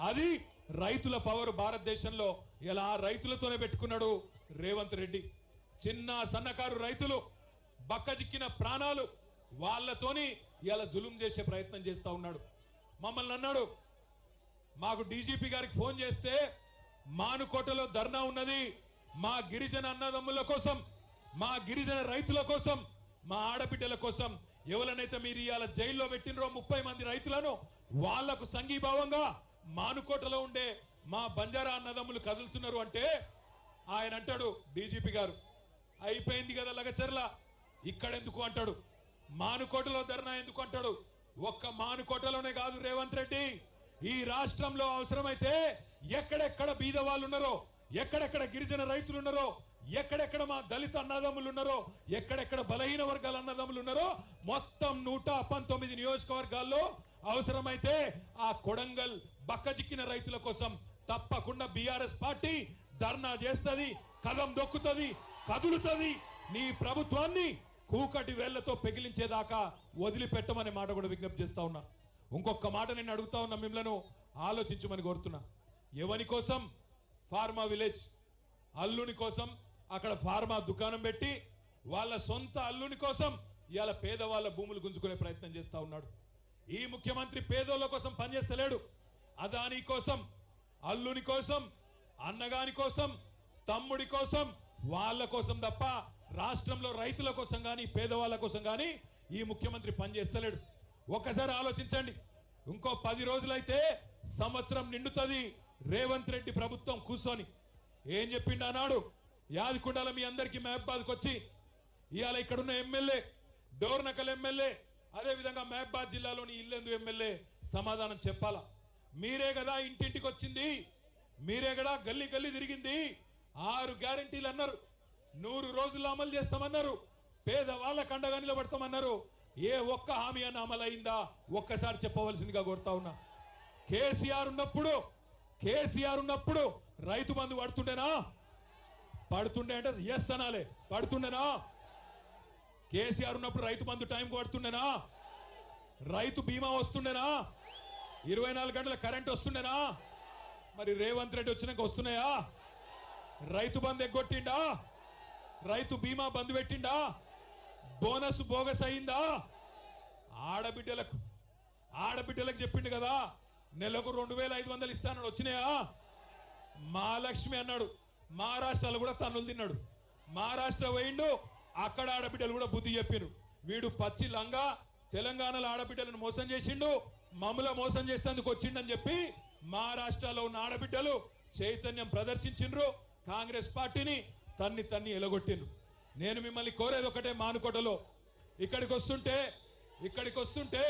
అది రైతుల పవర్ భారతదేశంలో. ఇలా రైతులతోనే పెట్టుకున్నాడు రేవంత్ రెడ్డి. చిన్న సన్నకారు రైతులు బక్కజిక్కిన ప్రాణాలు వాళ్ళతోని ఇలా జులుం చేసే ప్రయత్నం చేస్తా ఉన్నాడు. మమ్మల్ని అన్నాడు, మాకు డీజీపీ గారికి ఫోన్ చేస్తే మానుకోటలో ధర్నా ఉన్నది, మా గిరిజన అన్నదమ్ముల కోసం, మా గిరిజన రైతుల కోసం, మా ఆడబిడ్డల కోసం, ఎవరినైతే మీరు ఇవాళ జైల్లో పెట్టినరో 30 మంది రైతులను వాళ్లకు సంఘీభావంగా మానుకోటలో ఉండే మా బంజారా అన్నదమ్ములు కదులుతున్నారు అంటే ఆయన అంటాడు డీజీపీ గారు, అయిపోయింది కదా లగచర్ల, ఇక్కడెందుకు అంటాడు, మానుకోటలో ధర్నా ఎందుకు అంటాడు. ఒక్క మానుకోటలోనే కాదు రేవంత్ రెడ్డి, ఈ రాష్ట్రంలో అవసరమైతే ఎక్కడెక్కడ బీద వాళ్ళు ఉన్నారో, ఎక్కడెక్కడ గిరిజన రైతులు ఉన్నారో, ఎక్కడెక్కడ మా దళిత అన్నదమ్ములు ఉన్నారో, ఎక్కడెక్కడ బలహీన వర్గాల అన్నదమ్ములు ఉన్నారో, మొత్తం 119 నియోజకవర్గాల్లో అవసరమైతే ఆ కొడంగల్ బక్కజిక్కిన రైతుల కోసం తప్పకుండా బీఆర్ఎస్ పార్టీ ధర్నా చేస్తుంది, కదం దొక్కుతుంది, కదులుతుంది. నీ ప్రభుత్వాన్ని కూకటి వేళ్లతో పెగిలించేదాకా వదిలిపెట్టమనే మాట కూడా విజ్ఞప్తి చేస్తా ఉన్నా. ఇంకొక మాట నేను అడుగుతా ఉన్నా, మిమ్మల్ని ఆలోచించమని కోరుతున్నా. ఎవరి కోసం? ఫార్మా విలేజ్ అల్లుని కోసం అక్కడ ఫార్మా దుకాణం పెట్టి వాళ్ళ సొంత అల్లుని కోసం ఇవాళ పేదవాళ్ళ భూములు గుంజుకునే ప్రయత్నం చేస్తా ఉన్నాడు. ఈ ముఖ్యమంత్రి పేదోళ్ళ కోసం పనిచేస్తలేడు. అదాని కోసం, అల్లుని కోసం, అన్నగాని కోసం, తమ్ముడి కోసం, వాళ్ళ కోసం తప్ప రాష్ట్రంలో రైతుల కోసం కానీ పేదవాళ్ళ కోసం కానీ ఈ ముఖ్యమంత్రి పనిచేస్తలేడు. ఒక్కసారి ఆలోచించండి. ఇంకో 10 రోజులైతే సంవత్సరం నిండుతుంది రేవంత్ రెడ్డి ప్రభుత్వం కూర్చొని. ఏం చెప్పిండు అన్నాడు, యాదకుండాల మీ అందరికీ మహబాద్కి వచ్చి ఇవాళ ఇక్కడున్న ఎమ్మెల్యే, డోర్నకల్ ఎమ్మెల్యే, అదేవిధంగా మహబాద్ జిల్లాలోని ఇల్లెందు ఎమ్మెల్యే సమాధానం చెప్పాలా. మీరే కదా ఇంటింటికి వచ్చింది, మీరే కదా గల్లీ గల్లీ తిరిగింది, 6 గ్యారెంటీలు అన్నారు, 100 రోజుల్లో అమలు చేస్తామన్నారు, పేదవాళ్ళకు అండగా నిలబడతామన్నారు. ఏ ఒక్క హామీ అన్న అమలు అయిందా ఒక్కసారి చెప్పవలసిందిగా కోరుతా ఉన్నా. కేసీఆర్ ఉన్నప్పుడు రైతు బంధు పడుతుండేనా? పడుతుండే అంటే ఎస్ అనాలే. పడుతుండేనా? కేసీఆర్ ఉన్నప్పుడు రైతు బంధు టైంకి పడుతుండేనా? రైతు బీమా వస్తుండేనా? 24 గంటల కరెంట్ వస్తుండేనా? మరి రేవంత్ రెడ్డి వచ్చినాక వస్తున్నాయా? రైతు బంధు ఎగ్గొట్టిండా? రైతు బీమా బంధు పెట్టిండా? బోనస్ బోగస్ అయిందా? ఆడబిడ్డలకు చెప్పిండు కదా నెలకు 2500 ఇస్తానని వచ్చినాయా? మహాలక్ష్మి అన్నాడు, మహారాష్ట్రలో కూడా తన్నులు తిన్నాడు. మహారాష్ట్ర పోయిండు, అక్కడ ఆడబిడ్డలు కూడా బుద్ధి చెప్పారు. వీడు పచ్చి లంగా తెలంగాణలో ఆడబిడ్డలను మోసం చేసిండు, మమ్మల మోసం చేసేందుకు వచ్చిండని చెప్పి మహారాష్ట్రలో ఉన్న ఆడబిడ్డలు చైతన్యం ప్రదర్శించిండ్రు, కాంగ్రెస్ పార్టీని తన్ని ఎలగొట్టిండ్రు. నేను మిమ్మల్ని కోరేది ఒకటే, మానుకోటలో ఇక్కడికి వస్తుంటే